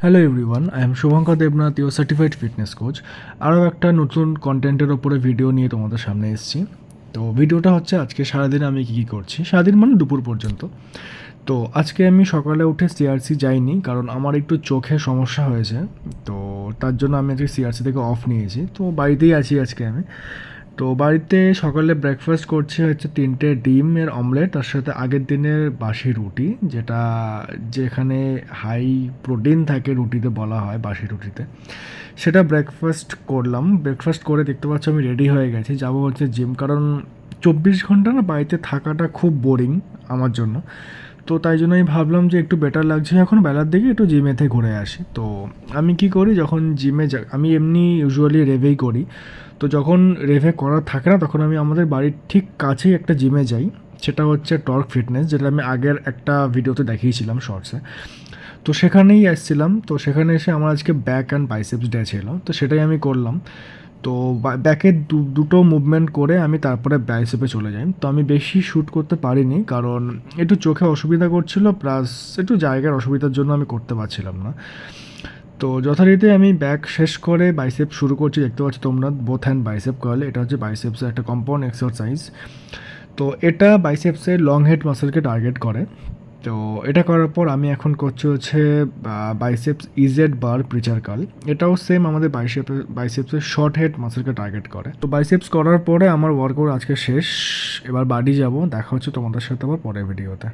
Hello everyone, I am Shubhankar Debnath, your certified fitness coach. আরও একটা নতুন কন্টেন্টের ওপরে ভিডিও নিয়ে তোমাদের সামনে এসেছি। তো ভিডিওটা হচ্ছে আজকে সারাদিন আমি কী কী করছি, সারাদিন মানে দুপুর পর্যন্ত। তো আজকে আমি সকালে উঠে সিআরসি যাইনি, কারণ আমার একটু চোখে সমস্যা হয়েছে। তো তার জন্য আমি আজকে সিআরসি থেকে অফ নিয়েছি, তো বাড়িতেই আছি আজকে আমি। তো বাড়িতে সকালে ব্রেকফাস্ট করছি হচ্ছে 3টে ডিমের অমলেট, তার সাথে আগের দিনের বাসি রুটি, যেখানে হাই প্রোটিন থাকে রুটিতে বলা হয়, বাসি রুটিতে। সেটা ব্রেকফাস্ট করলাম। ব্রেকফাস্ট করে দেখতে পাচ্ছ আমি রেডি হয়ে গেছি, যাবো হচ্ছে জিম, কারণ 24 ঘন্টা না বাড়িতে থাকাটা খুব বোরিং আমার জন্য। তো তাই জন্য আমি ভাবলাম যে একটু বেটার লাগছে এখন বেলার দিকে একটু জিমেতে ঘুরে আসি। তো আমি কি করি, যখন জিমে আমি এমনি ইউজুয়ালি রেভেই করি। তো যখন রেভে করার থাকে না, তখন আমি আমাদের বাড়ির ঠিক কাছেই একটা জিমে যাই। সেটা হচ্ছে টর্ক ফিটনেস, যেটা আমি আগের একটা ভিডিওতে দেখিয়েছিলাম শর্টসে। তো সেখানেই এসেছিলাম। তো সেখানে এসে আমার আজকে ব্যাক অ্যান্ড বাইসেপস ডে ছিল, তো সেটাই আমি করলাম। তো ব্যাকের দুটো মুভমেন্ট করে আমি তারপরে বাইসেপে চলে যাই। তো আমি বেশি শ্যুট করতে পারিনি, কারণ একটু চোখে অসুবিধা করছিল, প্লাস একটু জায়গার অসুবিধার জন্য আমি করতে পারছিলাম না। তো যথারীতি আমি ব্যাক শেষ করে বাইসেপ শুরু করছি। দেখতে পাচ্ছি তোমরা বোথ হ্যান্ড বাইসেপ কার্ল, এটা হচ্ছে বাইসেপসের একটা কম্পাউন্ড এক্সারসাইজ। তো এটা বাইসেপসের লং হেড মাসেলকে টার্গেট করে। তো এটা করার পর আমি এখন করছি হচ্ছে বাইসেপস ইজেড বার প্রিচার কার্ল। এটাও সেম আমাদের বাইসেপসের শর্ট হেড মাসেলকে টার্গেট করে। তো বাইসেপস করার পরে আমার ওয়ার্কআউট আজকে শেষ। এবার বাড়ি যাব, দেখা হচ্ছে তোমাদের সাথে আবার পরের ভিডিওতে।